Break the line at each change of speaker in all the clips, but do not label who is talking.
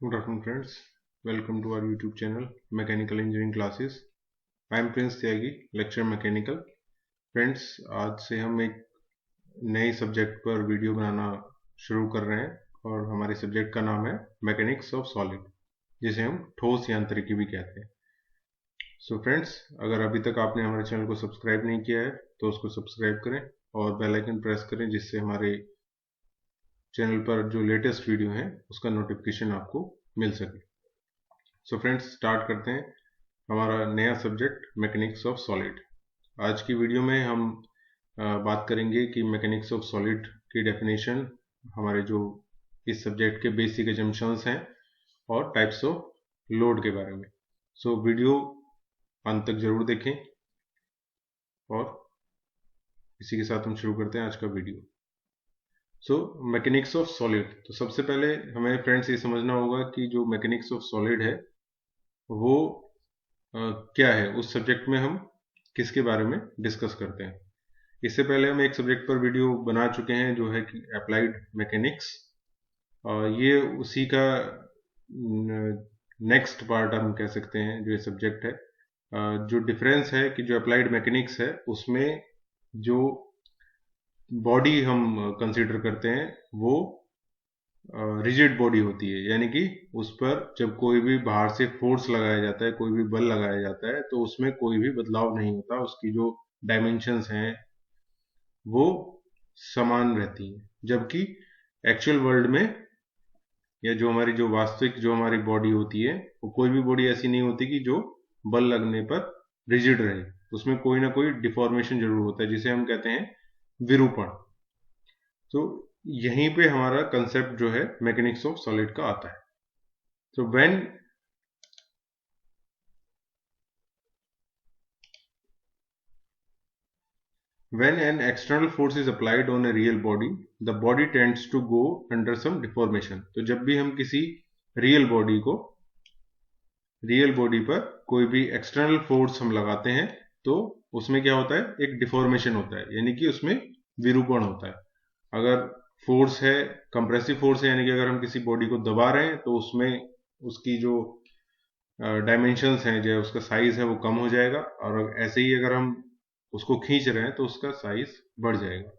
Good afternoon, friends. Welcome to our YouTube channel, Mechanical Engineering Classes. I am Prince Tyagi, lecturer Mechanical. Friends, आज से हम एक नए subject पर video बनाना शुरू कर रहे हैं और हमारे सब्जेक्ट का नाम है मैकेनिक्स ऑफ सॉलिड, जिसे हम ठोस यांत्रिकी भी कहते हैं। सो फ्रेंड्स, अगर अभी तक आपने हमारे चैनल को सब्सक्राइब नहीं किया है तो उसको सब्सक्राइब करें और बेल आइकन प्रेस करें, जिससे हमारे चैनल पर जो लेटेस्ट वीडियो है उसका नोटिफिकेशन आपको मिल सके। सो फ्रेंड्स, स्टार्ट करते हैं हमारा नया सब्जेक्ट मैकेनिक्स ऑफ सॉलिड। आज की वीडियो में हम बात करेंगे कि मैकेनिक्स ऑफ सॉलिड की डेफिनेशन, हमारे जो इस सब्जेक्ट के बेसिक एजम्पशंस हैं और टाइप्स ऑफ लोड के बारे में। सो वीडियो अंत तक जरूर देखें और इसी के साथ हम शुरू करते हैं आज का video. So mechanics of solid, तो सबसे पहले हमें फ्रेंड्स ये समझना होगा कि जो मैकेनिक्स ऑफ सॉलिड है वो क्या है, उस सब्जेक्ट में हम किसके बारे में डिस्कस करते हैं। इससे पहले हम एक सब्जेक्ट पर वीडियो बना चुके हैं जो है कि अप्लाइड मैकेनिक्स, ये उसी का नेक्स्ट पार्ट हम कह सकते हैं जो ये सब्जेक्ट है। जो डिफरेंस है कि जो अप्लाइड मैकेनिक्स है उसमें जो बॉडी हम कंसीडर करते हैं वो रिजिड बॉडी होती है, यानी कि उस पर जब कोई भी बाहर से फोर्स लगाया जाता है, कोई भी बल लगाया जाता है, तो उसमें कोई भी बदलाव नहीं होता। उसकी जो डायमेंशंस हैं वो समान रहती हैं, जबकि एक्चुअल वर्ल्ड में या जो वास्तविक जो हमारी बॉडी होती है वो कोई भी बॉडी ऐसी नहीं होती कि जो बल लगने पर रिजिड रहे। उसमें कोई ना कोई डिफॉर्मेशन जरूर होता है, जिसे हम कहते हैं विरूपण। तो यहीं पे हमारा कंसेप्ट जो है मैकेनिक्स ऑफ सॉलिड का आता है। तो when an external force is applied on a real body, the body tends to go under some deformation। तो जब भी हम किसी रियल बॉडी पर कोई भी एक्सटर्नल फोर्स हम लगाते हैं तो उसमें क्या होता है, एक डिफॉर्मेशन होता है, यानी कि उसमें विरूपण होता है। अगर फोर्स है, कंप्रेसिव फोर्स है, यानी कि अगर हम किसी बॉडी को दबा रहे हैं तो उसमें उसकी जो डायमेंशंस हैं, जो उसका साइज है वो कम हो जाएगा, और ऐसे ही अगर हम उसको खींच रहे हैं तो उसका साइज बढ़ जाएगा।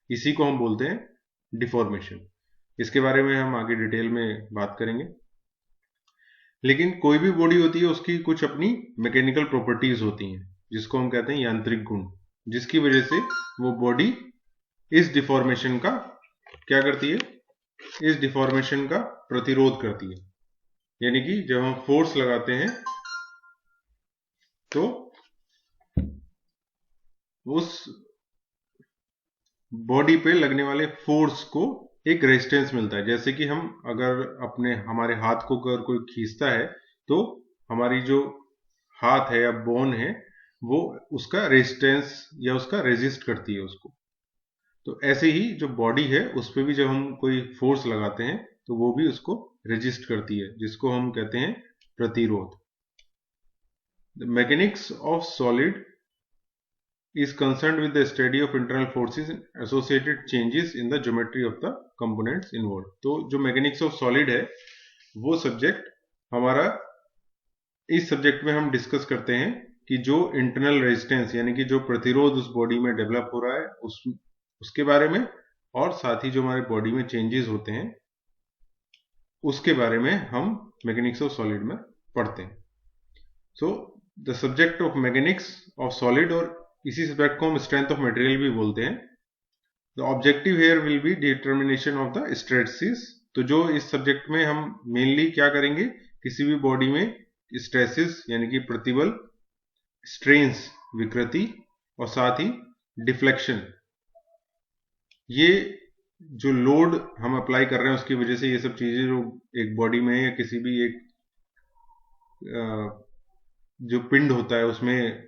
इसी को हम बोलते हैं डिफॉर्मेशन। इसके बारे में हम आगे डिटेल में बात करेंगे। लेकिन कोई भी बॉडी होती है उसकी कुछ अपनी मैकेनिकल प्रॉपर्टीज होती हैं, जिसको हम कहते हैं यांत्रिक गुण, जिसकी वजह से वो बॉडी इस डिफॉर्मेशन का क्या करती है, इस डिफॉर्मेशन का प्रतिरोध करती है। यानी कि जब हम फोर्स लगाते हैं तो उस बॉडी पे लगने वाले फोर्स को एक रेजिस्टेंस मिलता है। जैसे कि हम अगर हमारे हाथ को अगर कोई खींचता है तो हमारी जो हाथ है या बोन है वो उसका रेजिस्टेंस या उसका रेजिस्ट करती है उसको। तो ऐसे ही जो बॉडी है उस पर भी जब हम कोई फोर्स लगाते हैं तो वो भी उसको रेजिस्ट करती है, जिसको हम कहते हैं प्रतिरोध। The mechanics of solid is concerned with the study of internal forces and associated changes in the geometry of the components involved। तो जो मैकेनिक्स ऑफ सॉलिड है वो सब्जेक्ट हमारा, इस सब्जेक्ट में हम डिस्कस करते हैं कि जो इंटरनल रेजिस्टेंस यानी कि जो प्रतिरोध उस बॉडी में डेवलप हो रहा है उसके बारे में, और साथ ही जो हमारे बॉडी में चेंजेस होते हैं उसके बारे में हम मैकेनिक्स ऑफ सॉलिड में पढ़ते हैं। So the subject of mechanics of solid, और इसी सब्जेक्ट को हम स्ट्रेंथ ऑफ मटेरियल भी बोलते हैं। The objective here will be determination of the stresses. तो जो इस सब्जेक्ट में हम मेनली क्या करेंगे, किसी भी बॉडी में स्ट्रेसेस यानी कि प्रतिबल, स्ट्रेन्स विकृति, और साथ ही डिफ्लेक्शन, ये जो लोड हम अप्लाई कर रहे हैं उसकी वजह से ये सब चीजें जो एक बॉडी में या किसी भी एक जो पिंड होता है उसमें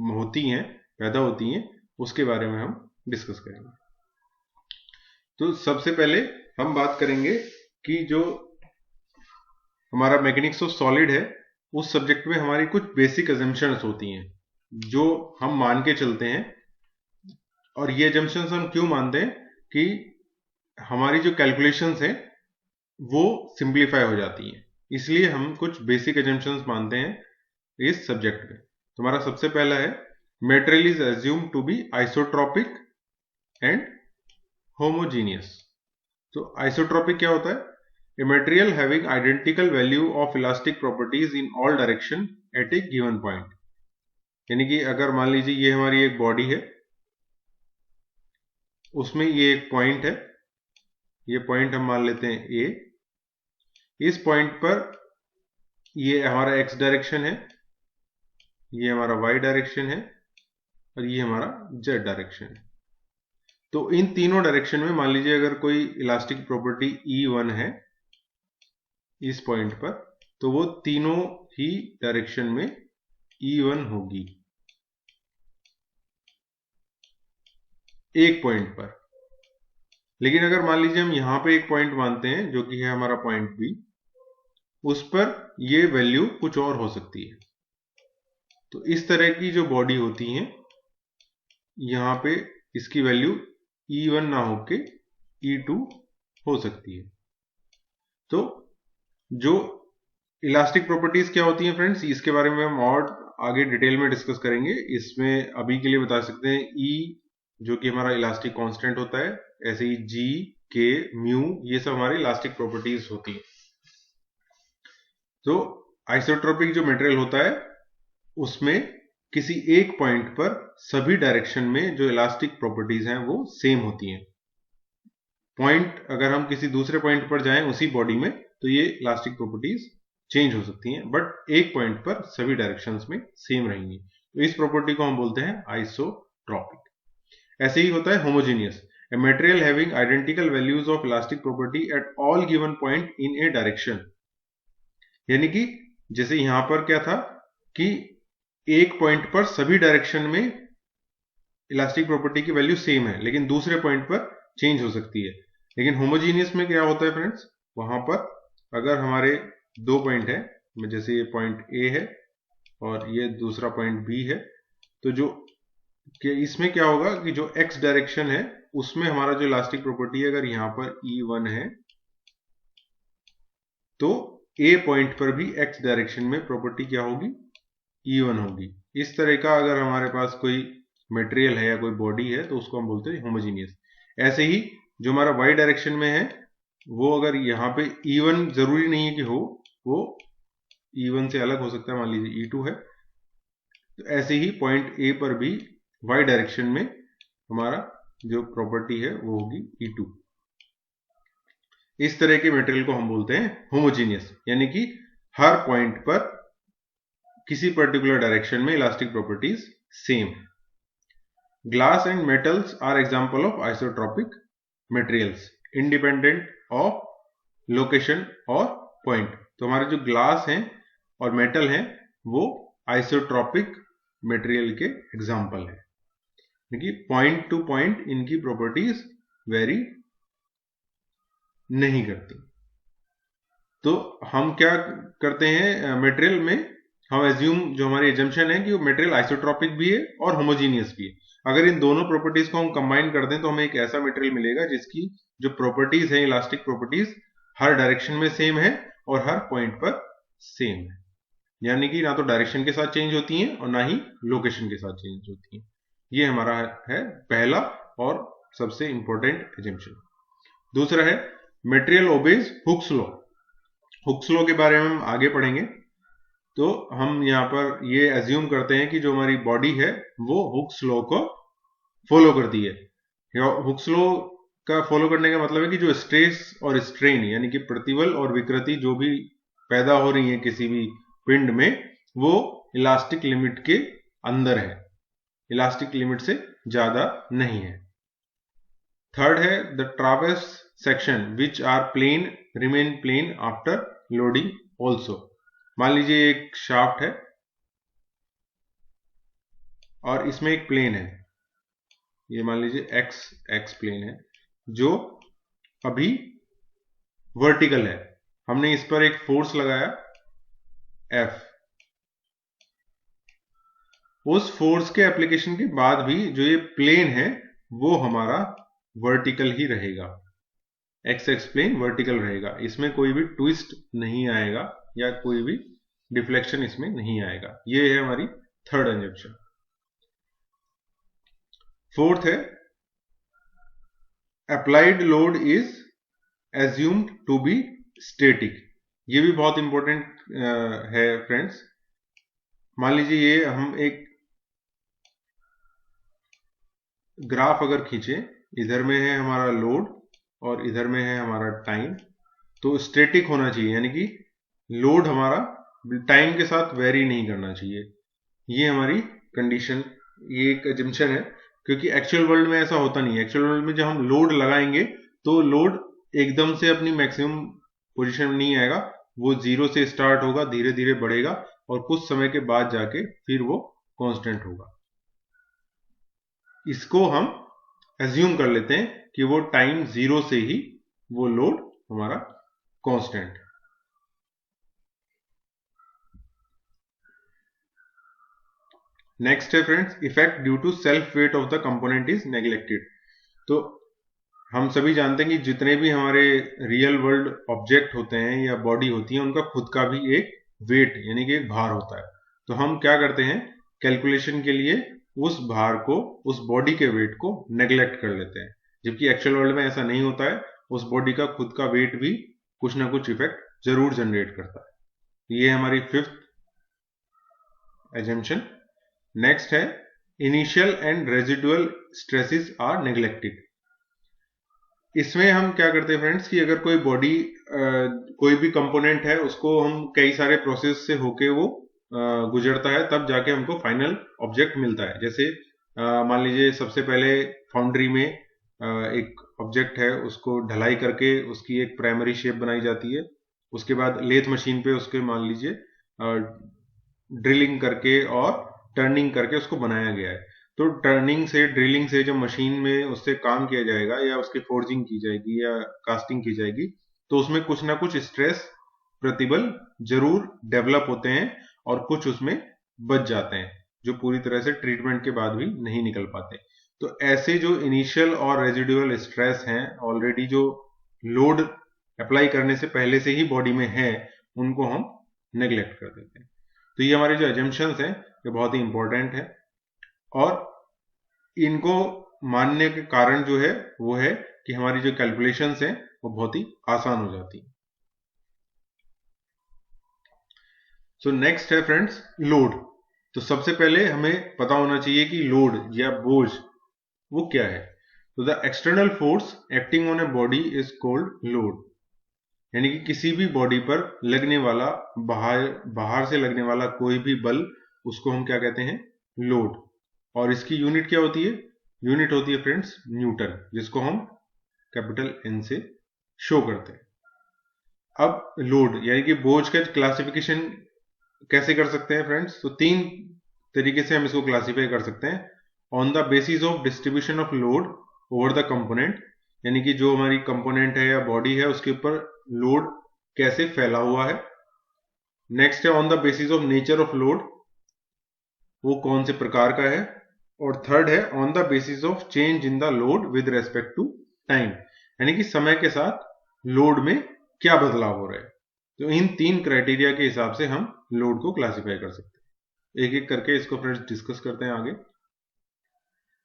होती हैं, पैदा होती हैं, उसके बारे में हम डिस्कस करेंगे। तो सबसे पहले हम बात करेंगे कि जो हमारा मैकेनिक्स ऑफ सॉलिड है उस सब्जेक्ट में हमारी कुछ बेसिक अजम्पशंस होती हैं जो हम मान के चलते हैं। और ये अजम्पशंस हम क्यों मानते हैं कि हमारी जो कैलकुलेशंस हैं वो सिंप्लीफाई हो जाती हैं। इसलिए हम कुछ बेसिक एजम्पशंस मानते हैं इस सब्जेक्ट में। तुम्हारा सबसे पहला है material is assumed to be isotropic and homogeneous. तो आइसोट्रॉपिक क्या होता है? A material having identical value of elastic properties in all direction at a given point. यानी कि अगर मान लीजिए ये हमारी एक बॉडी है, उसमें ये एक पॉइंट है, ये पॉइंट हम मान लेते हैं ए। इस पॉइंट पर ये हमारा एक्स डायरेक्शन है, ये हमारा वाई डायरेक्शन है और ये हमारा जेड डायरेक्शन है। तो इन तीनों डायरेक्शन में मान लीजिए अगर कोई इलास्टिक प्रॉपर्टी E1 है इस पॉइंट पर, तो वो तीनों ही डायरेक्शन में E1 होगी एक पॉइंट पर। लेकिन अगर मान लीजिए हम यहां पे एक पॉइंट मानते हैं जो कि है हमारा पॉइंट बी, उस पर ये वैल्यू कुछ और हो सकती है। तो इस तरह की जो बॉडी होती हैं, यहां पे इसकी वैल्यू E1 ना होके E2 हो सकती है। तो जो इलास्टिक प्रॉपर्टीज क्या होती हैं फ्रेंड्स, इसके बारे में हम और आगे डिटेल में डिस्कस करेंगे। इसमें अभी के लिए बता सकते हैं E जो कि हमारा इलास्टिक कांस्टेंट होता है, ऐसे ही G, K, म्यू, ये सब हमारी इलास्टिक प्रॉपर्टीज होती है। तो आइसोट्रोपिक जो मटेरियल होता है उसमें किसी एक पॉइंट पर सभी डायरेक्शन में जो इलास्टिक प्रॉपर्टीज हैं वो सेम होती हैं। पॉइंट अगर हम किसी दूसरे पॉइंट पर जाएं उसी बॉडी में, तो ये इलास्टिक प्रॉपर्टीज चेंज हो सकती हैं, बट एक पॉइंट पर सभी डायरेक्शंस में सेम रहेंगी। तो इस प्रॉपर्टी को हम बोलते हैं आइसोट्रॉपिक। ऐसे ही होता है homogeneous, A material having identical values of elastic property at all given point in A direction. यानी कि जैसे यहां पर क्या था कि एक पॉइंट पर सभी डायरेक्शन में इलास्टिक प्रॉपर्टी की वैल्यू सेम है, लेकिन दूसरे पॉइंट पर चेंज हो सकती है। लेकिन होमोजीनियस में क्या होता है फ्रेंड्स, वहां पर अगर हमारे दो पॉइंट है, जैसे ये पॉइंट ए है और ये दूसरा पॉइंट बी है, तो जो कि इसमें क्या होगा कि जो एक्स डायरेक्शन है उसमें हमारा जो इलास्टिक प्रॉपर्टी है, अगर यहां पर E1 है तो ए पॉइंट पर भी एक्स डायरेक्शन में प्रॉपर्टी क्या होगी? E1 होगी। इस तरह का अगर हमारे पास कोई मटेरियल है या कोई बॉडी है तो उसको हम बोलते हैं होमोजीनियस। ऐसे ही जो हमारा वाई डायरेक्शन में है, वो अगर यहाँ पे E1 जरूरी नहीं है कि हो, वो E1 से अलग हो सकता है, मान लीजिए E2 है। तो ऐसे ही पॉइंट ए पर भी वाई डायरेक्शन में हमारा जो प्रॉपर्टी है वो होगी E2। इस तरह के मटेरियल को हम बोलते हैं होमोजीनियस, यानी कि हर पॉइंट पर किसी पर्टिकुलर डायरेक्शन में इलास्टिक प्रॉपर्टीज सेम है। Glass and metals are example of isotropic materials independent of location और पॉइंट। तो हमारे जो ग्लास हैं और मेटल हैं वो आइसोट्रॉपिक मटेरियल के एग्जांपल है, क्योंकि पॉइंट टू पॉइंट इनकी प्रॉपर्टीज वेरी नहीं करती। तो हम क्या करते हैं मटेरियल में, हम एज्यूम, जो हमारी एजम्पशन है कि वो मटेरियल आइसोट्रॉपिक भी है और होमोजीनियस भी है। अगर इन दोनों प्रॉपर्टीज को हम कंबाइन कर दें तो हमें एक ऐसा मटेरियल मिलेगा जिसकी जो प्रॉपर्टीज है, इलास्टिक प्रॉपर्टीज, हर डायरेक्शन में सेम है और हर पॉइंट पर सेम है। यानी कि ना तो डायरेक्शन के साथ चेंज होती हैं और ना ही लोकेशन के साथ चेंज होती हैं। ये हमारा है पहला और सबसे इंपॉर्टेंट एजम्पशन। दूसरा है material obeys Hooke's law. Hooke's law के बारे में हम आगे पढ़ेंगे। तो हम यहाँ पर ये एज्यूम करते हैं कि जो हमारी बॉडी है वो हुक्स लॉ को फॉलो करती है। हुक्स लॉ का फॉलो करने का मतलब है कि जो स्ट्रेस और स्ट्रेन, यानी कि प्रतिबल और विकृति जो भी पैदा हो रही है किसी भी पिंड में, वो इलास्टिक लिमिट के अंदर है, इलास्टिक लिमिट से ज्यादा नहीं है। थर्ड है the transverse section which are plane remain plane after loading also. मान लीजिए एक शाफ्ट है और इसमें एक प्लेन है, ये मान लीजिए एक्स प्लेन है जो अभी वर्टिकल है। हमने इस पर एक फोर्स लगाया F। उस फोर्स के एप्लीकेशन के बाद भी जो ये प्लेन है वो हमारा वर्टिकल ही रहेगा। एक्स एक्स प्लेन वर्टिकल रहेगा, इसमें कोई भी ट्विस्ट नहीं आएगा या कोई भी डिफ्लेक्शन इसमें नहीं आएगा। ये है हमारी थर्ड एजम्पशन। फोर्थ है applied load is assumed to be static. ये भी बहुत इंपॉर्टेंट है फ्रेंड्स। मान लीजिए ये हम एक ग्राफ अगर खींचे, इधर में है हमारा लोड और इधर में है हमारा टाइम, तो स्टेटिक होना चाहिए, यानी कि लोड हमारा टाइम के साथ वेरी नहीं करना चाहिए। ये हमारी कंडीशन, ये एक एजम्पशन है, क्योंकि एक्चुअल वर्ल्ड में ऐसा होता नहीं है। एक्चुअल वर्ल्ड में जब हम लोड लगाएंगे तो लोड एकदम से अपनी मैक्सिमम पोजीशन में नहीं आएगा, वो जीरो से स्टार्ट होगा, धीरे धीरे बढ़ेगा और कुछ समय के बाद जाके फिर वो कांस्टेंट होगा। इसको हम एज्यूम कर लेते हैं कि वो टाइम जीरो से ही वो लोड हमारा कांस्टेंट। नेक्स्ट है friends, effect due to self weight of the component is neglected. तो हम सभी जानते हैं कि जितने भी हमारे रियल वर्ल्ड ऑब्जेक्ट होते हैं या बॉडी होती है, उनका खुद का भी एक वेट यानी कि एक भार होता है। तो हम क्या करते हैं, कैलकुलेशन के लिए उस भार को, उस बॉडी के वेट को नेग्लेक्ट कर लेते हैं, जबकि एक्चुअल वर्ल्ड में ऐसा नहीं होता है। उस बॉडी का खुद का वेट भी कुछ ना कुछ इफेक्ट जरूर जनरेट करता है। ये हमारी फिफ्थ एजम्पशन। नेक्स्ट है initial and residual stresses are neglected. इसमें हम क्या करते हैं फ्रेंड्स कि अगर कोई बॉडी कोई भी कंपोनेंट है, उसको हम कई सारे प्रोसेस से होके वो गुजरता है, तब जाके हमको फाइनल ऑब्जेक्ट मिलता है। जैसे मान लीजिए सबसे पहले फाउंड्री में एक ऑब्जेक्ट है, उसको ढलाई करके उसकी एक प्राइमरी शेप बनाई जाती है। उसके बाद लेथ मशीन पे उसके मान लीजिए ड्रिलिंग करके और टर्निंग करके उसको बनाया गया है। तो टर्निंग से, ड्रिलिंग से जब मशीन में उससे काम किया जाएगा या उसकी फोर्जिंग की जाएगी या कास्टिंग की जाएगी, तो उसमें कुछ ना कुछ स्ट्रेस प्रतिबल जरूर डेवलप होते हैं और कुछ उसमें बच जाते हैं, जो पूरी तरह से ट्रीटमेंट के बाद भी नहीं निकल पाते। तो ऐसे जो इनिशियल और रेजिडुअल स्ट्रेस हैं, ऑलरेडी जो लोड अप्लाई करने से पहले से ही बॉडी में है, उनको हम नेग्लेक्ट कर देते हैं। तो ये हमारे जो एजम्पशंस हैं, ये बहुत ही इंपॉर्टेंट है और इनको मानने के कारण जो है वो है कि हमारी जो कैलकुलेशंस हैं वो बहुत ही आसान हो जाती है। सो नेक्स्ट है फ्रेंड्स लोड। तो सबसे पहले हमें पता होना चाहिए कि लोड या बोझ वो क्या है। तो the external force acting on a body is called load, यानी कि किसी भी बॉडी पर लगने वाला, बाहर से लगने वाला कोई भी बल, उसको हम क्या कहते हैं, लोड। और इसकी यूनिट क्या होती है, यूनिट होती है फ्रेंड्स न्यूटन, जिसको हम कैपिटल एन से शो करते हैं। अब लोड यानी कि बोझ का क्लासिफिकेशन कैसे कर सकते हैं फ्रेंड्स, तो तीन तरीके से हम इसको क्लासिफाई कर सकते हैं। On the basis of distribution of load over the component, यानी कि जो हमारी कंपोनेंट है या बॉडी है उसके ऊपर लोड कैसे फैला हुआ है। नेक्स्ट है on the basis of nature of load, वो कौन से प्रकार का है। और थर्ड है on the basis of change in the load with respect to time, यानी कि समय के साथ लोड में क्या बदलाव हो रहा है। तो इन तीन क्राइटेरिया के हिसाब से हम लोड को क्लासिफाई कर सकते हैं। एक एक करके इसको फ्रेंड्स डिस्कस करते हैं आगे।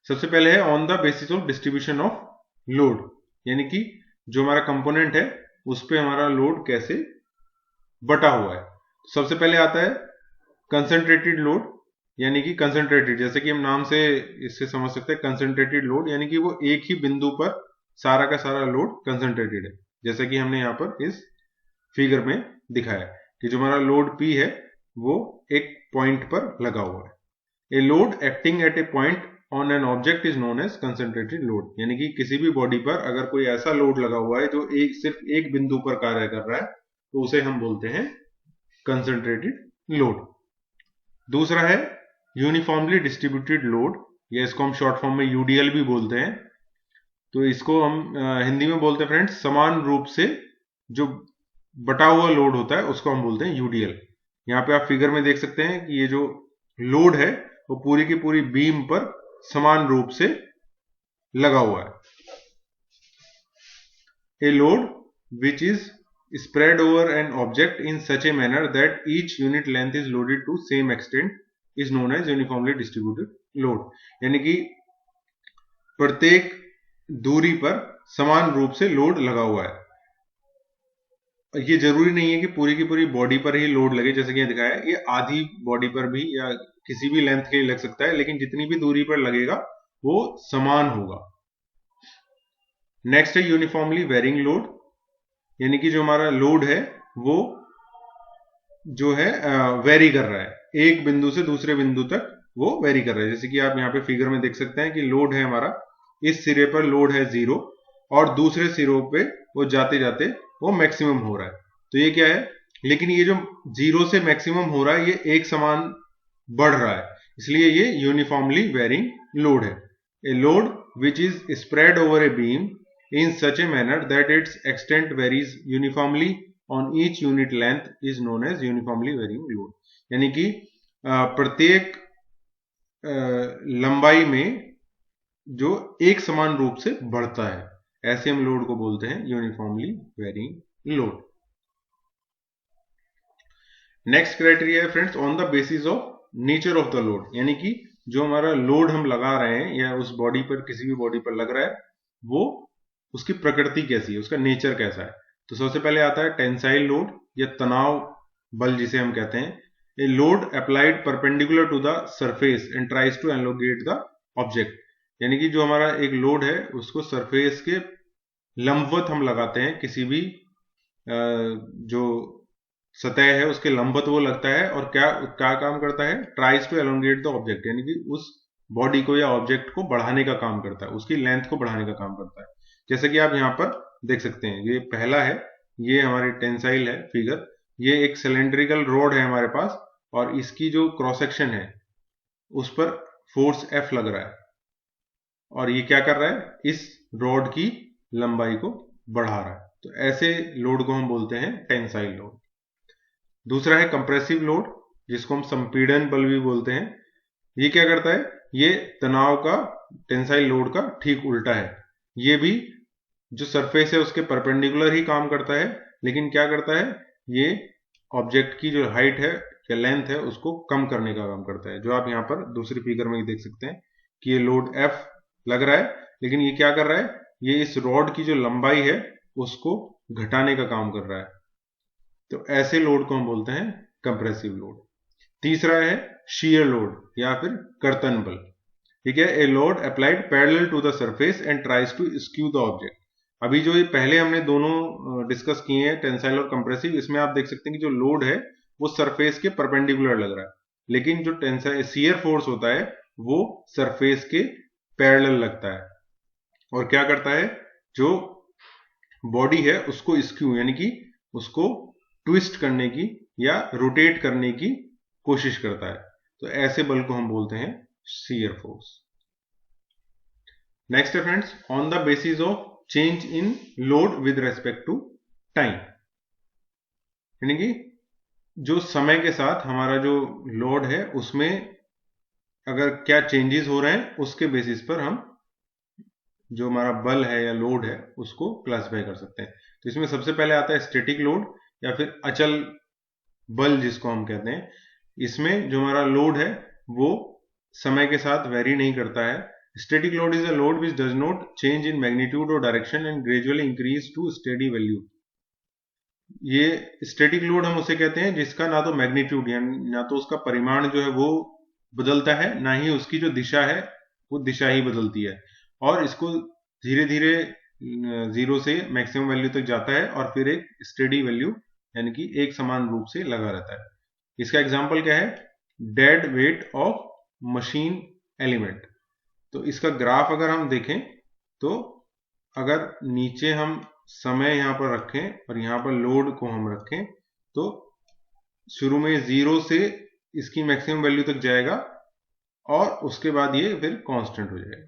सबसे पहले है on the basis of distribution of load, यानी कि जो हमारा कंपोनेंट है उस पर हमारा लोड कैसे बटा हुआ है। सबसे पहले आता है कंसंट्रेटेड लोड, यानी कि कंसंट्रेटेड, जैसे कि हम नाम से इससे समझ सकते हैं, कंसंट्रेटेड लोड यानी कि वो एक ही बिंदु पर सारा का सारा लोड कंसंट्रेटेड है, जैसा कि हमने यहाँ पर इस फिगर में दिखाया कि जो हमारा लोड P है वो एक पॉइंट पर लगा हुआ है। A load acting at a point on an object is known as concentrated load, यानी कि किसी भी बॉडी पर अगर कोई ऐसा लोड लगा हुआ है जो सिर्फ एक बिंदु पर कार्य कर रहा है, तो उसे हम बोलते हैं कंसंट्रेटेड लोड। दूसरा है यूनिफॉर्मली डिस्ट्रीब्यूटेड लोड, या इसको हम शॉर्ट फॉर्म में यूडीएल भी बोलते हैं। तो इसको हम हिंदी में बोलते हैं फ्रेंड्स समान रूप से जो बटा हुआ लोड होता है उसको हम बोलते हैं यूडीएल। यहाँ पे आप फिगर में देख सकते हैं कि ये जो लोड है वो पूरी की पूरी बीम पर समान रूप से लगा हुआ है। A load which is spread over an object in such a manner that each unit length is loaded to same extent is known as uniformly distributed load. यानी कि प्रत्येक दूरी पर समान रूप से लोड लगा हुआ है. ये जरूरी नहीं है कि पूरी की पूरी बॉडी पर ही लोड लगे, जैसे कि दिखाया है, ये आधी बॉडी पर भी या किसी भी लेंथ के लिए लग सकता है, लेकिन जितनी भी दूरी पर लगेगा वो समान होगा. नेक्स्ट है यूनिफॉर्मली वेरिंग लोड, यानी कि जो हमारा लोड है वो जो है वेरी कर रहा है, एक बिंदु से दूसरे बिंदु तक वो वेरी कर रहा है. जैसे कि आप यहाँ पे फिगर में देख सकते हैं कि लोड है हमारा, इस सिरे पर लोड है 0 और दूसरे सिरों पे वो जाते जाते वो मैक्सिमम हो रहा है. तो ये क्या है, लेकिन ये जो 0 से मैक्सिमम हो रहा है ये एक समान बढ़ रहा है, इसलिए ये यूनिफॉर्मली वेरिंग लोड है. A load which is spread over a beam in such a manner that its extent varies uniformly on each unit length is known as uniformly varying load. यानी कि प्रत्येक लंबाई में जो एक समान रूप से बढ़ता है, ऐसे हम लोड को बोलते हैं uniformly varying load. Next criteria है friends on the basis of nature of the load, यानी कि जो हमारा लोड हम लगा रहे हैं या उस बॉडी पर किसी भी बॉडी पर लग रहा है वो उसकी प्रकृति कैसी है, उसका नेचर कैसा है. तो सबसे पहले आता है टेंसाइल लोड या तनाव बल जिसे हम कहते हैं. A load applied perpendicular to the surface and tries to elongate the object, यानी कि जो हमारा एक लोड है उसको सरफेस के लंबवत हम लगाते हैं, किसी भी जो सतह है उसके लंबवत वो लगता है, और क्या क्या काम करता है, tries to elongate the object, यानी कि उस बॉडी को या ऑब्जेक्ट को बढ़ाने का काम करता है, उसकी लेंथ को बढ़ाने का काम करता है. जैसे कि आप यहां पर देख सकते हैं, ये पहला है, ये हमारी टेंसाइल है फिगर, ये एक सिलेंड्रिकल रॉड है हमारे पास और इसकी जो क्रॉस सेक्शन है उस पर फोर्स F लग रहा है और ये क्या कर रहा है, इस रॉड की लंबाई को बढ़ा रहा है. तो ऐसे लोड को हम बोलते हैं टेंसाइल लोड. दूसरा है कंप्रेसिव लोड, जिसको हम संपीड़न बल भी बोलते हैं. ये क्या करता है, ये तनाव का टेंसाइल लोड का ठीक उल्टा है. ये भी जो सरफेस है उसके परपेंडिकुलर ही काम करता है, लेकिन क्या करता है, ये ऑब्जेक्ट की जो हाइट है या लेंथ है उसको कम करने का काम करता है. जो आप यहाँ पर दूसरी फिगर में देख सकते हैं कि ये लोड F लग रहा है, लेकिन ये क्या कर रहा है, ये इस रॉड की जो लंबाई है उसको घटाने का काम कर रहा है. तो ऐसे लोड को हम बोलते हैं कंप्रेसिव लोड. तीसरा है शीयर लोड या फिर कर्तन बल. ठीक है, a load applied parallel to the surface and tries to skew the object. अभी जो ये पहले हमने दोनों डिस्कस किए हैं टेंसाइल और कंप्रेसिव, इसमें आप देख सकते हैं कि जो लोड है वो सरफेस के परपेंडिकुलर लग रहा है, लेकिन जो टेंसाइल शियर फोर्स होता है वो सरफेस के पैरेलल लगता है और क्या करता है, जो बॉडी है उसको स्क्यू यानी कि उसको ट्विस्ट करने की या रोटेट करने की कोशिश करता है. तो ऐसे बल को हम बोलते हैं shear force. नेक्स्ट है friends on the basis of change in load with respect to time, यानी कि जो समय के साथ हमारा जो लोड है उसमें अगर क्या चेंजेस हो रहे हैं उसके बेसिस पर हम जो हमारा बल है या लोड है उसको क्लासिफाई कर सकते हैं. तो इसमें सबसे पहले आता है स्टैटिक लोड या फिर अचल बल जिसको हम कहते हैं. इसमें जो हमारा लोड है वो समय के साथ वेरी नहीं करता है. Static load is a load which does not change in magnitude और direction and gradually increase to steady value. ये स्टैटिक लोड हम उसे कहते हैं जिसका ना तो मैग्नीट्यूड यानी ना तो उसका परिमाण जो है वो बदलता है, ना ही उसकी जो दिशा है वो दिशा ही बदलती है, और इसको धीरे धीरे 0 से मैक्सिमम वैल्यू तक जाता है और फिर एक स्टेडी वैल्यू यानी कि एक समान रूप से लगा रहता है. इसका एग्जाम्पल क्या है, dead weight of machine element. तो इसका ग्राफ अगर हम देखें तो अगर नीचे हम समय यहां पर रखें और यहां पर लोड को हम रखें तो शुरू में 0 से इसकी मैक्सिमम वैल्यू तक जाएगा और उसके बाद ये फिर कांस्टेंट हो जाएगा.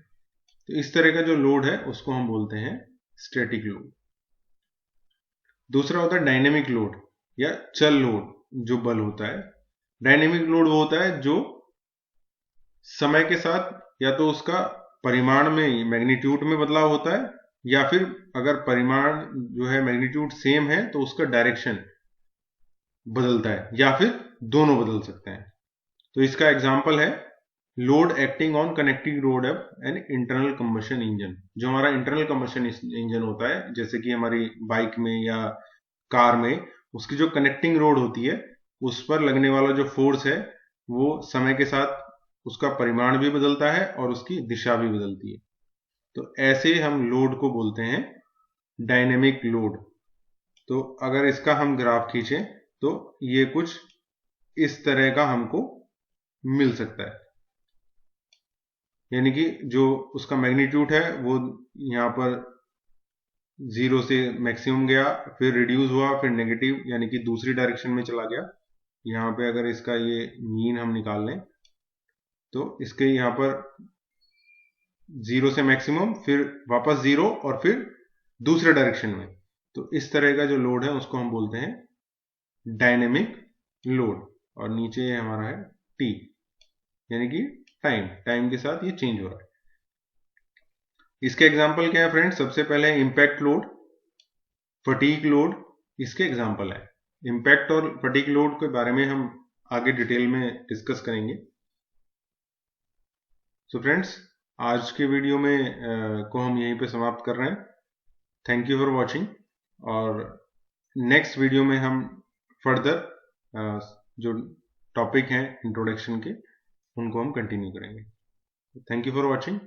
तो इस तरह का जो लोड है उसको हम बोलते हैं स्टैटिक लोड. दूसरा होता है डायनेमिक लोड या चल लोड, जो बल होता है. डायनेमिक लोड वो होता है जो समय के साथ या तो उसका परिमाण में मैग्नीट्यूड में बदलाव होता है या फिर अगर परिमाण जो है मैग्नीट्यूड सेम है तो उसका डायरेक्शन बदलता है, या फिर दोनों बदल सकते हैं। तो इसका एग्जांपल है load acting on connecting road of an internal combustion engine. जो हमारा इंटरनल कंबशन इंजन होता है, जैसे कि हमारी बाइक में या कार में, उसकी जो कनेक्टिंग रोड होती है उस पर लगने वाला जो फोर्स है वो समय के साथ उसका परिमाण भी बदलता है और उसकी दिशा भी बदलती है। तो ऐसे हम लोड को बोलते हैं डायनेमिक लोड। तो अगर इसका हम ग्राफ खींचें तो ये कुछ इस तरह का हमको मिल सकता है, यानी कि जो उसका मैग्नीट्यूड है वो यहाँ पर 0 से मैक्सिमम गया, फिर रिड्यूस हुआ, फिर नेगेटिव यानी कि दूसरी डायरेक्शन में चला गया। यहाँ पे अगर इसका ये मीन हम निकाल लें तो इसके यहाँ पर 0 से मैक्सिमम, फिर वापस 0 और फिर दूसरे डायरेक्शन में। तो इस तरह का जो लोड है उसको हम बोलते हैं डायनेमिक लोड। और नीचे हमारा है टी, यानी कि टाइम के साथ ये चेंज हो रहा है। इसके एग्जाम्पल क्या है फ्रेंड्स? सबसे पहले इंपैक्ट लोड, फटीग लोड, इसके एग्जाम्पल है। इंपैक्ट और फटीग लोड के बारे में हम आगे डिटेल में डिस्कस करेंगे। सो फ्रेंड्स, आज के वीडियो में को हम यहीं पे समाप्त कर रहे हैं। थैंक यू फॉर वॉचिंग, और नेक्स्ट वीडियो में हम फर्दर जो टॉपिक हैं इंट्रोडक्शन के उनको हम कंटिन्यू करेंगे। Thank you for watching.